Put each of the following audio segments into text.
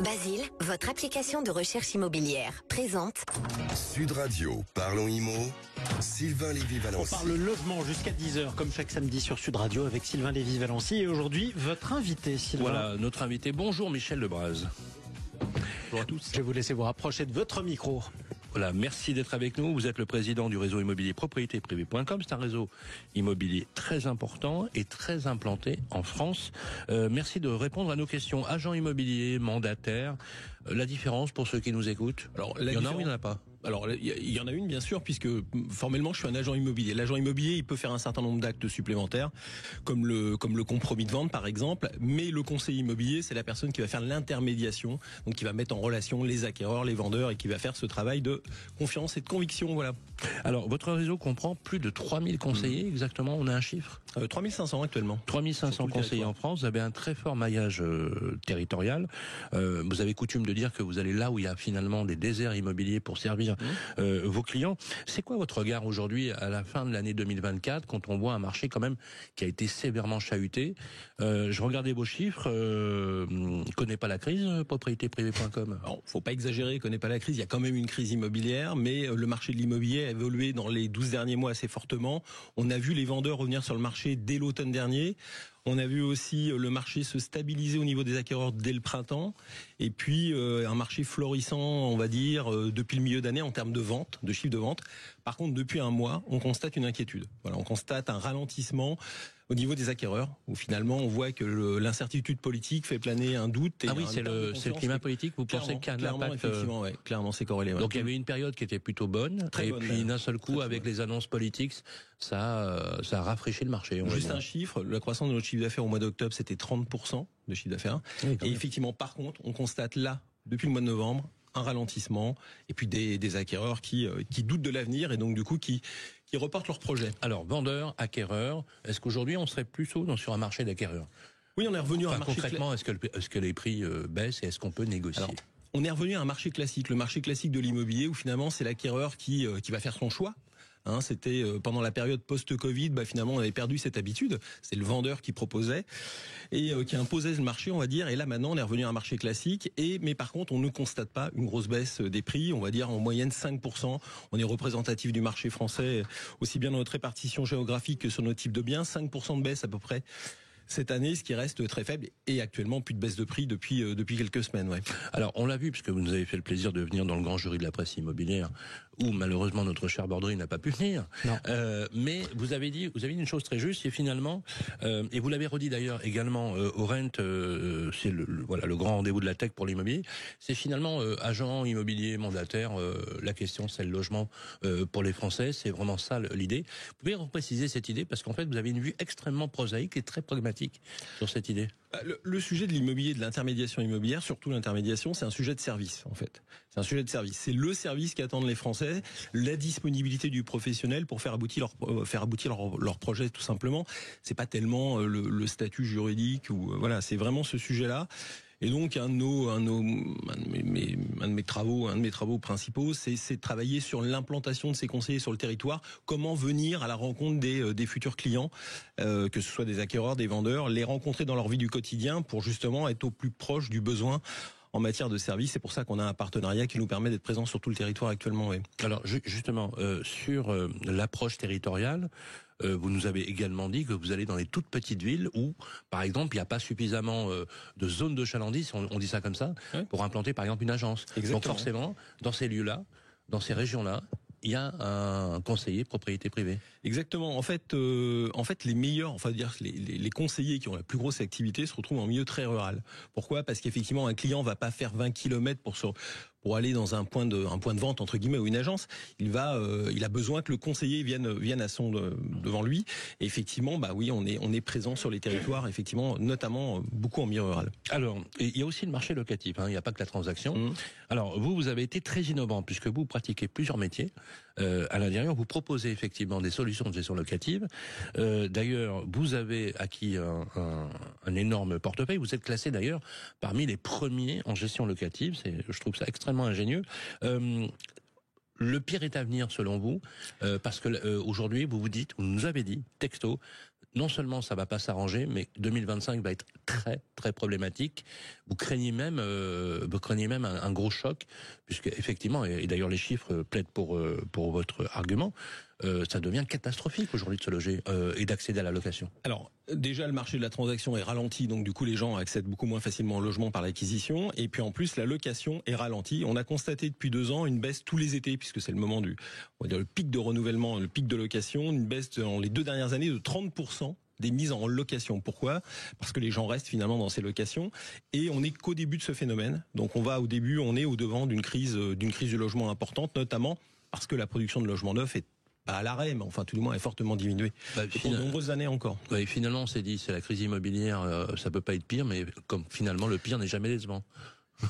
Basile, votre application de recherche immobilière, présente Sud Radio, parlons IMO, Sylvain Lévy-Valency. On parle logement jusqu'à 10h, comme chaque samedi sur Sud Radio avec Sylvain Lévy-Valency. Et aujourd'hui, votre invité, Sylvain. Voilà, notre invité. Bonjour Michel Lebras. Bonjour à tous. Je vais vous laisser vous rapprocher de votre micro. Voilà, merci d'être avec nous. Vous êtes le président du réseau immobilier propriétéprivée.com. C'est un réseau immobilier très important et très implanté en France. Merci de répondre à nos questions. Agent immobilier, mandataire, la différence pour ceux qui nous écoutent. Alors, il y en a ou il n'y en a pas? Alors, il y en a une, bien sûr, puisque formellement, je suis un agent immobilier. L'agent immobilier, il peut faire un certain nombre d'actes supplémentaires, comme le compromis de vente, par exemple. Mais le conseiller immobilier, c'est la personne qui va faire l'intermédiation, donc qui va mettre en relation les acquéreurs, les vendeurs, et qui va faire ce travail de confiance et de conviction. Voilà. Alors, votre réseau comprend plus de 3000 conseillers, exactement. On a un chiffre? 3500 actuellement. 3500 conseillers en France. Vous avez un très fort maillage territorial. Vous avez coutume de dire que vous allez là où il y a finalement des déserts immobiliers pour servir vos clients. C'est quoi votre regard aujourd'hui à la fin de l'année 2024 quand on voit un marché quand même qui a été sévèrement chahuté? Je regardais vos chiffres. Connaît pas la crise, propriétéprivée.com? Alors, faut pas exagérer, connaît pas la crise. Il y a quand même une crise immobilière, mais le marché de l'immobilier a évolué dans les 12 derniers mois assez fortement. On a vu les vendeurs revenir sur le marché dès l'automne dernier. On a vu aussi le marché se stabiliser au niveau des acquéreurs dès le printemps. Et puis, un marché florissant, on va dire, depuis le milieu d'année en termes de vente, de chiffre de vente. Par contre, depuis un mois, on constate une inquiétude. Voilà, on constate un ralentissement au niveau des acquéreurs, où finalement, on voit que l'incertitude politique fait planer un doute. Et oui, c'est le climat politique. Vous pensez qu'il y a un impact? Effectivement, ouais, clairement, c'est corrélé. Ouais. Donc, il y avait une période qui était plutôt bonne. Très bonne, puis, d'un seul coup, avec les annonces politiques, ça a rafraîchi le marché. Juste un chiffre, la croissance de notre chiffre d'affaires au mois d'octobre, c'était 30% de chiffre d'affaires. Oui, et effectivement, par contre, on constate là, depuis le mois de novembre, un ralentissement, et puis des acquéreurs qui doutent de l'avenir, et donc du coup qui reportent leurs projets. Alors, vendeurs, acquéreurs, est-ce qu'aujourd'hui on serait plus tôt sur un marché d'acquéreurs? Oui, on est revenu à un marché... Concrètement, est-ce que les prix baissent et est-ce qu'on peut négocier? Alors, on est revenu à un marché classique, le marché classique de l'immobilier, où finalement c'est l'acquéreur qui va faire son choix. C'était pendant la période post-Covid, finalement on avait perdu cette habitude. C'est le vendeur qui proposait et qui imposait le marché, on va dire. Et là maintenant on est revenu à un marché classique. Mais par contre on ne constate pas une grosse baisse des prix. On va dire en moyenne 5%. On est représentatif du marché français, aussi bien dans notre répartition géographique que sur nos types de biens. 5% de baisse à peu près cette année, ce qui reste très faible, et actuellement plus de baisse de prix depuis quelques semaines. Ouais. Alors on l'a vu, puisque vous nous avez fait le plaisir de venir dans le grand jury de la presse immobilière, où malheureusement notre cher Borderie n'a pas pu venir. Non. Mais vous avez dit une chose très juste, et finalement, et vous l'avez redit d'ailleurs également au Rent, c'est le grand rendez-vous de la tech pour l'immobilier. C'est finalement agent immobilier mandataire. La question c'est le logement pour les Français. C'est vraiment ça l'idée. Vous pouvez repréciser cette idée, parce qu'en fait vous avez une vue extrêmement prosaïque et très pragmatique sur cette idée. Le sujet de l'immobilier, de l'intermédiation immobilière, surtout l'intermédiation, c'est un sujet de service en fait. C'est un sujet de service. C'est le service qu'attendent les Français, la disponibilité du professionnel pour faire aboutir leur projet tout simplement. C'est pas tellement le statut juridique ou voilà, c'est vraiment ce sujet-là. Et donc un de mes travaux principaux, c'est de travailler sur l'implantation de ces conseillers sur le territoire. Comment venir à la rencontre des futurs clients, que ce soit des acquéreurs, des vendeurs, les rencontrer dans leur vie du quotidien pour justement être au plus proche du besoin en matière de service. C'est pour ça qu'on a un partenariat qui nous permet d'être présents sur tout le territoire actuellement. Oui. Alors justement, sur l'approche territoriale, vous nous avez également dit que vous allez dans les toutes petites villes où, par exemple, il n'y a pas suffisamment de zones de chalandise, on dit ça comme ça, oui, pour implanter par exemple une agence. Exactement. Donc forcément, dans ces lieux-là, dans ces régions-là, il y a un conseiller propriété privée. Exactement. En fait, les meilleurs, les conseillers qui ont la plus grosse activité se retrouvent en milieu très rural. Pourquoi? Parce qu'effectivement, un client va pas faire 20 kilomètres pour aller dans un point de vente entre guillemets ou une agence. Il a besoin que le conseiller vienne devant lui. Et effectivement, oui, on est présent sur les territoires, effectivement, notamment beaucoup en milieu rural. Alors, il y a aussi le marché locatif. Il n'y a pas que la transaction. Alors, vous avez été très innovant puisque vous pratiquez plusieurs métiers. À l'intérieur, vous proposez effectivement des solutions de gestion locative. D'ailleurs, vous avez acquis un énorme portefeuille. Vous êtes classé d'ailleurs parmi les premiers en gestion locative. Je trouve ça extrêmement ingénieux. Le pire est à venir selon vous, parce que aujourd'hui vous nous avez dit texto, non seulement ça va pas s'arranger, mais 2025 va être très très problématique. Vous craignez même un gros choc, puisque effectivement, et d'ailleurs les chiffres plaident pour votre argument, ça devient catastrophique aujourd'hui de se loger et d'accéder à la location. Alors, déjà, le marché de la transaction est ralenti, donc du coup, les gens accèdent beaucoup moins facilement au logement par l'acquisition. Et puis, en plus, la location est ralentie. On a constaté depuis 2 ans une baisse tous les étés, puisque c'est le moment on va dire, le pic de renouvellement, le pic de location, une baisse dans les 2 dernières années de 30% des mises en location. Pourquoi ? Parce que les gens restent finalement dans ces locations et on n'est qu'au début de ce phénomène. Donc, on est au devant d'une crise du logement importante, notamment parce que la production de logements neufs est pas à l'arrêt, mais enfin tout du moins est fortement diminué pour de nombreuses années encore. Ouais, finalement, on s'est dit, c'est la crise immobilière, ça peut pas être pire, mais comme finalement le pire n'est jamais décevant.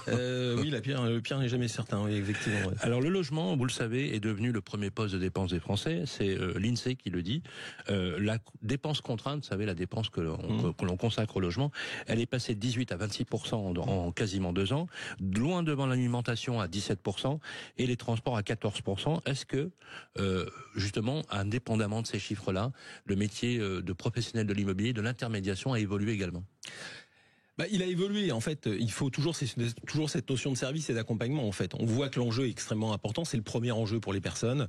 Oui, le pire n'est jamais certain, oui, effectivement. Ouais. Alors le logement, vous le savez, est devenu le premier poste de dépense des Français. C'est l'INSEE qui le dit. La dépense contrainte, vous savez, la dépense que l'on consacre au logement, elle est passée de 18 à 26% en quasiment 2 ans, loin devant l'alimentation à 17% et les transports à 14%. Est-ce que, justement, indépendamment de ces chiffres-là, le métier de professionnel de l'immobilier, de l'intermédiation a évolué également ? Il a évolué. En fait, il faut toujours cette notion de service et d'accompagnement. En fait, on voit que l'enjeu est extrêmement important. C'est le premier enjeu pour les personnes.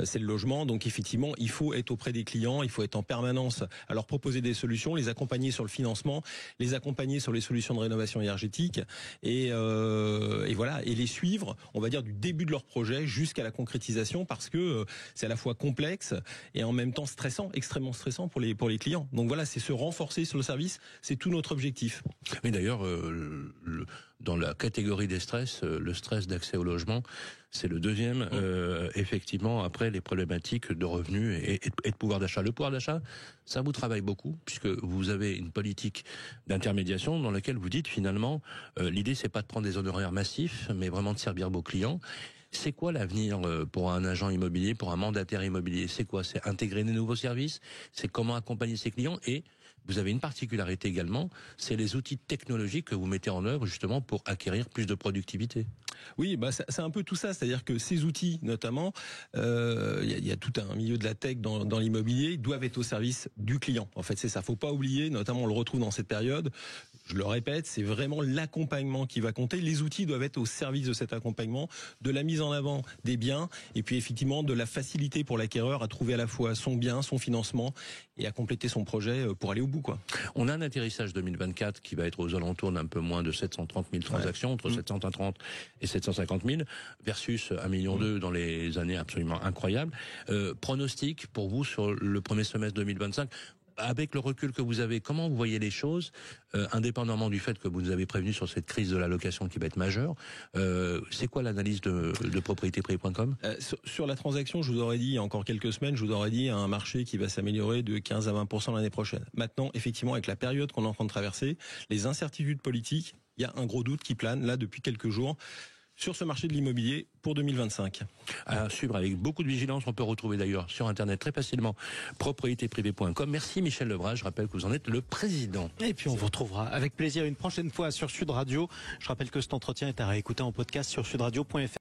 C'est le logement. Donc, effectivement, il faut être auprès des clients. Il faut être en permanence à leur proposer des solutions, les accompagner sur le financement, les accompagner sur les solutions de rénovation énergétique et voilà, et les suivre. On va dire du début de leur projet jusqu'à la concrétisation, parce que c'est à la fois complexe et en même temps stressant, extrêmement stressant pour les clients. Donc voilà, c'est se renforcer sur le service. C'est tout notre objectif. Mais d'ailleurs, dans la catégorie des stress, le stress d'accès au logement, c'est le deuxième, effectivement, après les problématiques de revenus et de pouvoir d'achat. Le pouvoir d'achat, ça vous travaille beaucoup, puisque vous avez une politique d'intermédiation dans laquelle vous dites finalement, l'idée c'est pas de prendre des honoraires massifs, mais vraiment de servir vos clients. C'est quoi l'avenir pour un agent immobilier, pour un mandataire immobilier ? C'est quoi ? C'est intégrer des nouveaux services ? C'est comment accompagner ses clients ? Et vous avez une particularité également, c'est les outils technologiques que vous mettez en œuvre justement pour acquérir plus de productivité. Oui, c'est un peu tout ça, c'est-à-dire que ces outils, notamment, y a tout un milieu de la tech dans l'immobilier, doivent être au service du client. En fait, c'est ça. Faut pas oublier, notamment, on le retrouve dans cette période. Je le répète, c'est vraiment l'accompagnement qui va compter. Les outils doivent être au service de cet accompagnement, de la mise en avant des biens, et puis effectivement de la facilité pour l'acquéreur à trouver à la fois son bien, son financement, et à compléter son projet pour aller au bout, quoi. On a un atterrissage 2024 qui va être aux alentours d'un peu moins de 730 000 transactions, entre 730 et 750 000, versus 1,2 million dans les années absolument incroyables. Pronostic pour vous sur le premier semestre 2025 ? Avec le recul que vous avez, comment vous voyez les choses, indépendamment du fait que vous nous avez prévenu sur cette crise de la location qui va être majeure, c'est quoi l'analyse de propriétéprivée.com ? Sur la transaction, je vous aurais dit, il y a encore quelques semaines, je vous aurais dit un marché qui va s'améliorer de 15 à 20% l'année prochaine. Maintenant, effectivement, avec la période qu'on est en train de traverser, les incertitudes politiques, il y a un gros doute qui plane, là, depuis quelques jours, sur ce marché de l'immobilier pour 2025. À suivre avec beaucoup de vigilance. On peut retrouver d'ailleurs sur Internet très facilement propriétéprivée.com. Merci Michel Levrat. Je rappelle que vous en êtes le président. Et puis on vous retrouvera avec plaisir une prochaine fois sur Sud Radio. Je rappelle que cet entretien est à réécouter en podcast sur sudradio.fr.